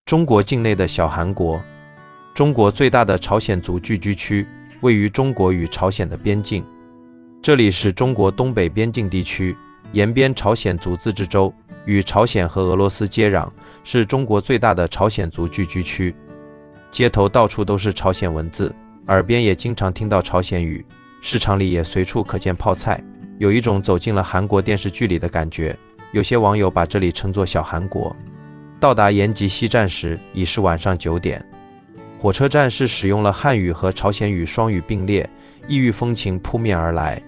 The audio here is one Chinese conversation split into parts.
中国境内的小韩国，中国最大的朝鲜族聚居区，位于中国与朝鲜的边境。这里是中国东北边境地区，沿边朝鲜族自治州，与朝鲜和俄罗斯接壤，是中国最大的朝鲜族聚居区。街头到处都是朝鲜文字，耳边也经常听到朝鲜语，市场里也随处可见泡菜，有一种走进了韩国电视剧里的感觉。有些网友把这里称作小韩国。到达延吉西站时已是晚上9点，火车站是使用了汉语和朝鲜语双语并列，异域风情扑面而来。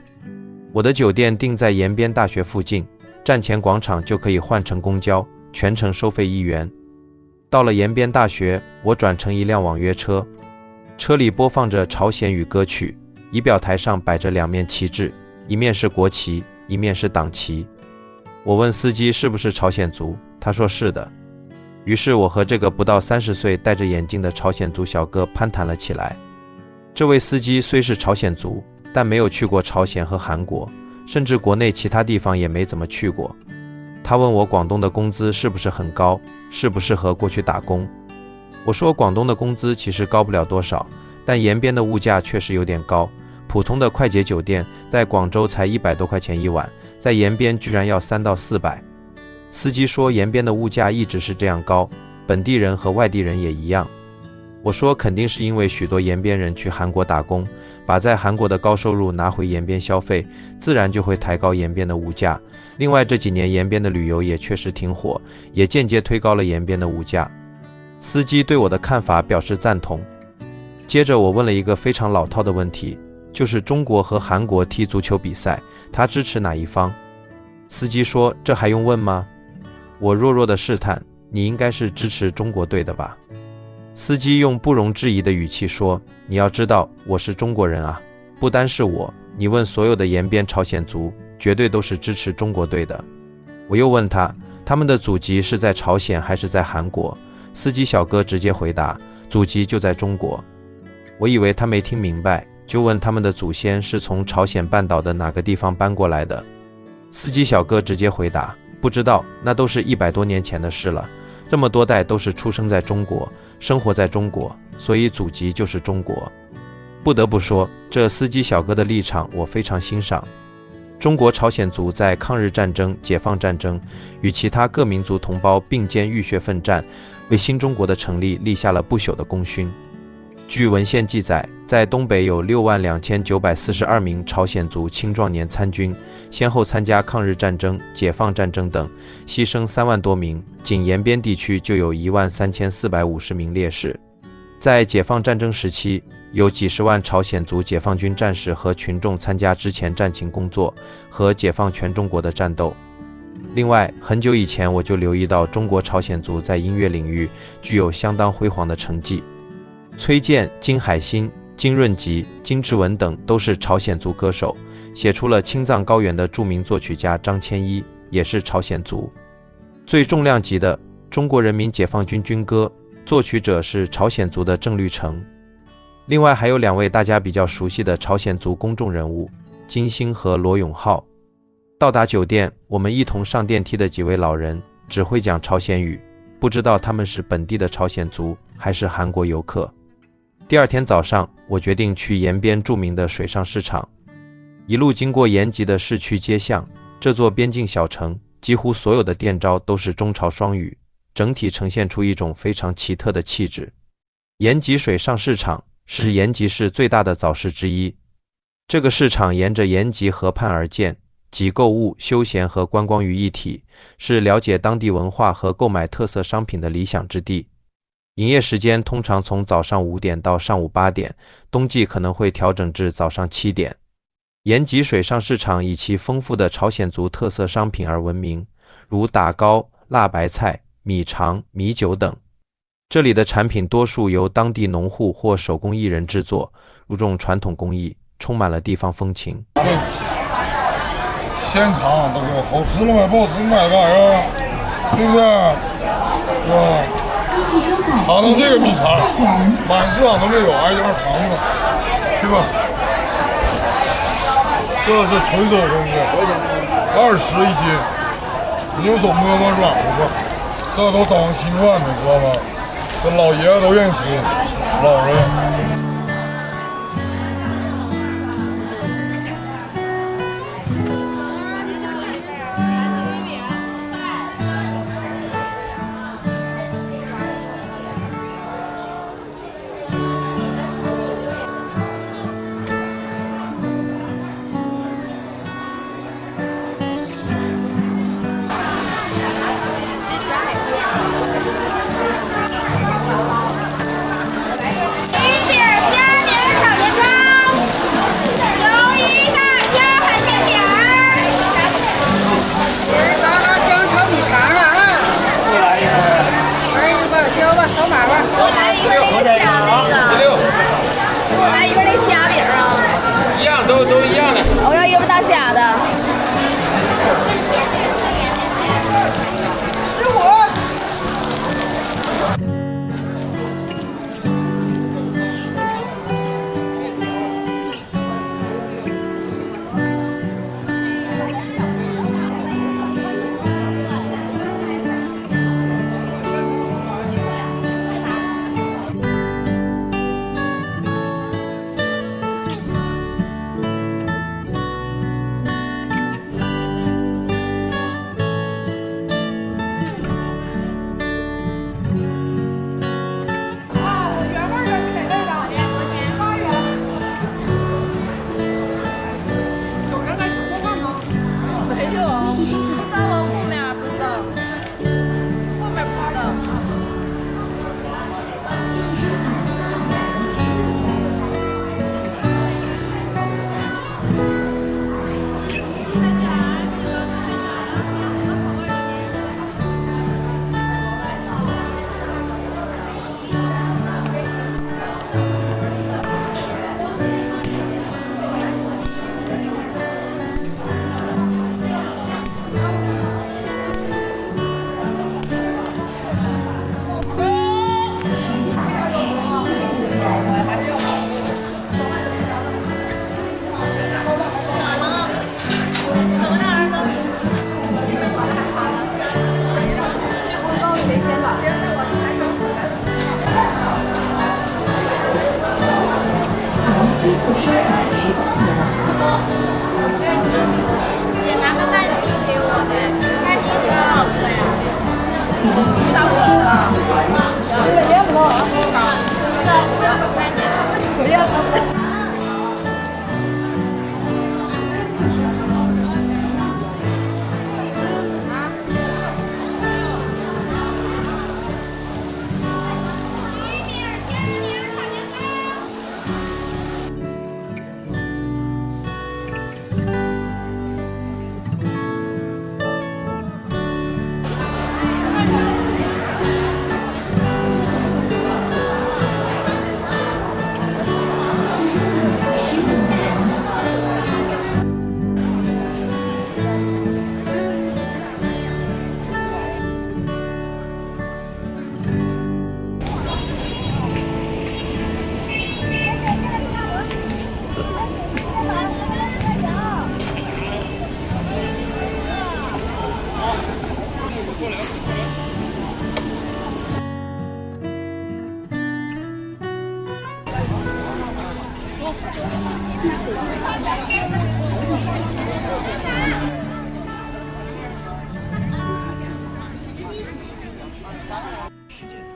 我的酒店定在延边大学附近，站前广场就可以换乘公交，全程收费1元。到了延边大学，我转乘一辆网约车，车里播放着朝鲜语歌曲，仪表台上摆着2面旗帜，一面是国旗，一面是党旗。我问司机是不是朝鲜族，他说是的。于是我和这个不到30岁戴着眼镜的朝鲜族小哥攀谈了起来。这位司机虽是朝鲜族，但没有去过朝鲜和韩国，甚至国内其他地方也没怎么去过。他问我广东的工资是不是很高，适不适合过去打工。我说广东的工资其实高不了多少，但延边的物价确实有点高，普通的快捷酒店在广州才100多块钱一晚，在延边居然要300到400。司机说延边的物价一直是这样高，本地人和外地人也一样。我说肯定是因为许多延边人去韩国打工，把在韩国的高收入拿回延边消费，自然就会抬高延边的物价。另外这几年延边的旅游也确实挺火，也间接推高了延边的物价。司机对我的看法表示赞同。接着我问了一个非常老套的问题，就是中国和韩国踢足球比赛，他支持哪一方？司机说这还用问吗？我弱弱的试探，你应该是支持中国队的吧？司机用不容置疑的语气说，你要知道我是中国人啊，不单是我，你问所有的延边朝鲜族，绝对都是支持中国队的。我又问他们的祖籍是在朝鲜还是在韩国？司机小哥直接回答，祖籍就在中国。我以为他没听明白，就问他们的祖先是从朝鲜半岛的哪个地方搬过来的。司机小哥直接回答，不知道，那都是100多年前的事了，这么多代都是出生在中国，生活在中国，所以祖籍就是中国。不得不说，这司机小哥的立场我非常欣赏。中国朝鲜族在抗日战争、解放战争与其他各民族同胞并肩浴血奋战，为新中国的成立立下了不朽的功勋。据文献记载，在东北有62942名朝鲜族青壮年参军，先后参加抗日战争、解放战争等，牺牲3万多名，仅延边地区就有13450名烈士。在解放战争时期，有几十万朝鲜族解放军战士和群众参加之前战情工作和解放全中国的战斗。另外，很久以前我就留意到中国朝鲜族在音乐领域具有相当辉煌的成绩。崔健、金海心、金润吉、金志文等都是朝鲜族歌手，写出了青藏高原的著名作曲家张千一也是朝鲜族。最重量级的中国人民解放军军歌，作曲者是朝鲜族的郑律成。另外还有2位大家比较熟悉的朝鲜族公众人物，金星和罗永浩。到达酒店，我们一同上电梯的几位老人只会讲朝鲜语，不知道他们是本地的朝鲜族还是韩国游客。第2天早上，我决定去延边著名的水上市场。一路经过延吉的市区街巷，这座边境小城几乎所有的店招都是中朝双语，整体呈现出一种非常奇特的气质。延吉水上市场是延吉市最大的早市之一。这个市场沿着延吉河畔而建，集购物、休闲和观光于一体，是了解当地文化和购买特色商品的理想之地。营业时间通常从早上5点到上午8点，冬季可能会调整至早上7点。延吉水上市场以其丰富的朝鲜族特色商品而闻名，如打糕、辣白菜、米肠、米酒等。这里的产品多数由当地农户或手工艺人制作，注重传统工艺，充满了地方风情。现场都说好吃了买不好吃买吧呀，对不对？尝尝这个米肠，满市场都没有，挨家尝尝，是吧？这是纯手工的，20一斤，你用手摸摸软乎不？这都早上稀饭的，知道吗？这老爷子都愿意吃，老人。都一样的。我要一份大虾的。姐拿个蛋饼给我呗，看你挺好吃的呀。大锅的，这也不多啊。可以啊。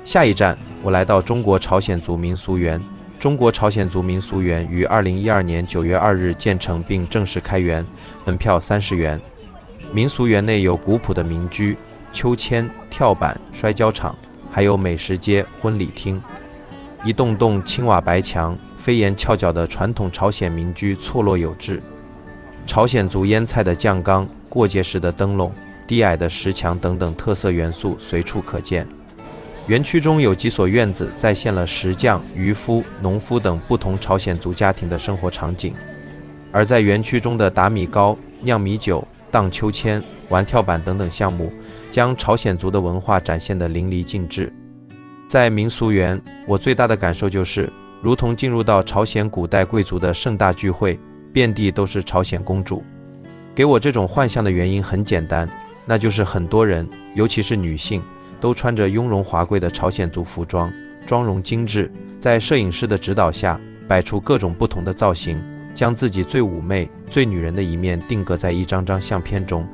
下一站，我来到中国朝鲜族民俗园。中国朝鲜族民俗园于2012年9月2日建成并正式开园，门票30元。民俗园内有古朴的民居、秋千、跳板、摔跤场，还有美食街、婚礼厅。一栋栋青瓦白墙、飞檐翘角的传统朝鲜民居错落有致。朝鲜族腌菜的酱缸、过节时的灯笼、低矮的石墙等等特色元素随处可见。园区中有几所院子再现了石匠、渔夫、农夫等不同朝鲜族家庭的生活场景，而在园区中的打米糕、酿米酒、荡秋千、玩跳板等等项目，将朝鲜族的文化展现得淋漓尽致。在民俗园，我最大的感受就是，如同进入到朝鲜古代贵族的盛大聚会，遍地都是朝鲜公主。给我这种幻象的原因很简单，那就是很多人，尤其是女性，都穿着雍容华贵的朝鲜族服装，妆容精致，在摄影师的指导下摆出各种不同的造型，将自己最妩媚、最女人的一面定格在一张张相片中。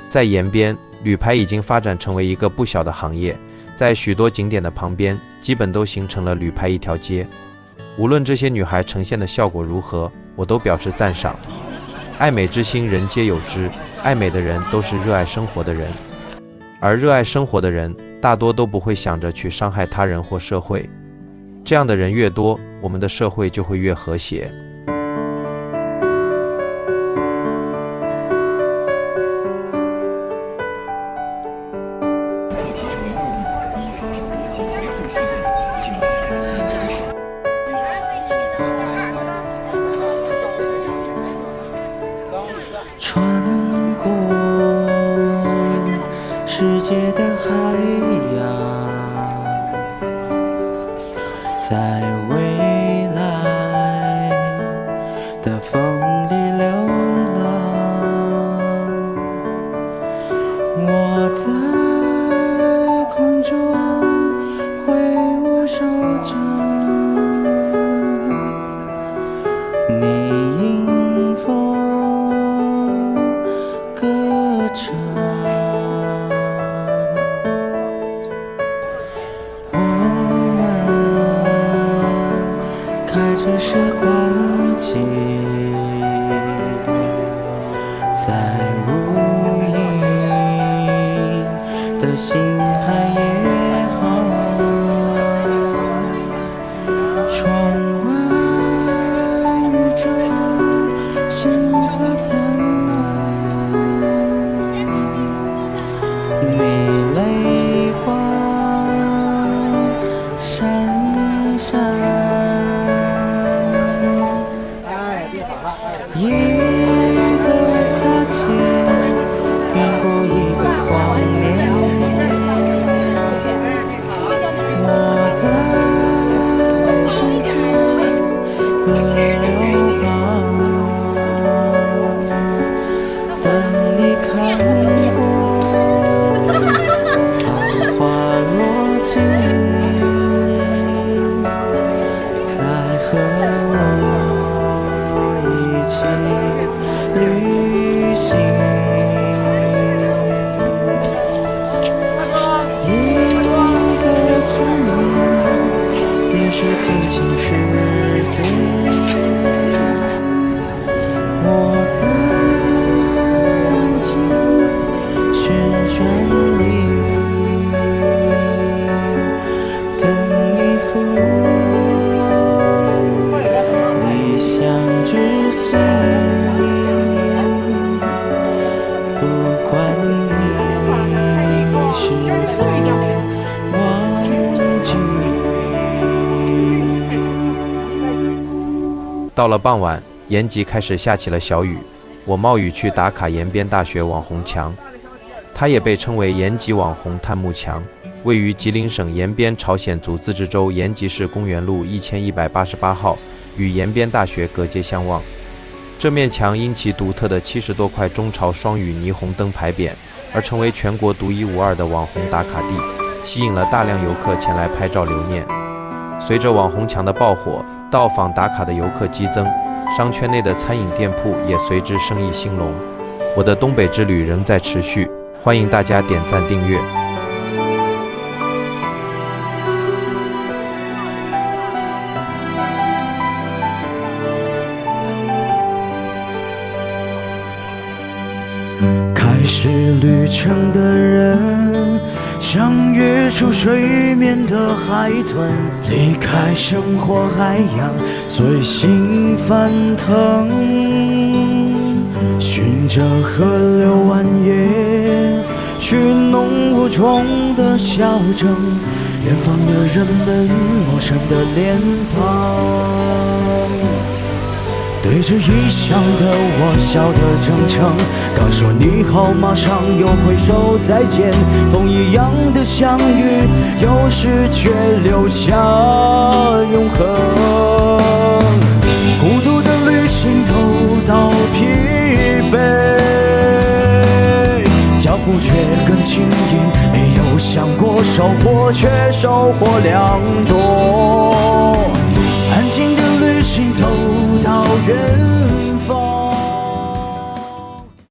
在延边，旅拍已经发展成为一个不小的行业，在许多景点的旁边，基本都形成了旅拍一条街。无论这些女孩呈现的效果如何，我都表示赞赏。爱美之心，人皆有之，爱美的人都是热爱生活的人，而热爱生活的人，大多都不会想着去伤害他人或社会。这样的人越多，我们的社会就会越和谐。穿过世界的海洋，在未来的风里流浪，我在空中挥舞手掌，你迎风歌唱，我们开着时光机，在无垠的星海也好，窗外宇宙星河灿烂，你泪光闪闪，一个擦肩，越过一个光年，我在时间河流旁，等你看过繁华落尽，再和我一起旅行。一个转眼，便是平行世界。我在安静旋转里等你赴理想之境，不管你是否忘记。到了傍晚，延吉开始下起了小雨，我冒雨去打卡延边大学网红墙，它也被称为延吉网红探墓墙，位于吉林省延边朝鲜族自治州延吉市公园路1188号，与延边大学隔街相望。这面墙因其独特的70多块中朝双语霓虹灯牌匾，而成为全国独一无二的网红打卡地，吸引了大量游客前来拍照留念。随着网红墙的爆火，到访打卡的游客激增，商圈内的餐饮店铺也随之生意兴隆。我的东北之旅仍在持续，欢迎大家点赞订阅。开始旅程的人，像跃出水面的海豚，离开生活海洋，随心翻腾，循着河流蜿蜒，去浓雾中的小镇，远方的人们，陌生的脸庞。对着异乡的我笑得正诚，刚说你好，马上又挥手再见。风一样的相遇，有时却留下永恒。孤独的旅行走到疲惫，脚步却更轻盈，没有想过多收获，却收获良多。安静的旅行走到远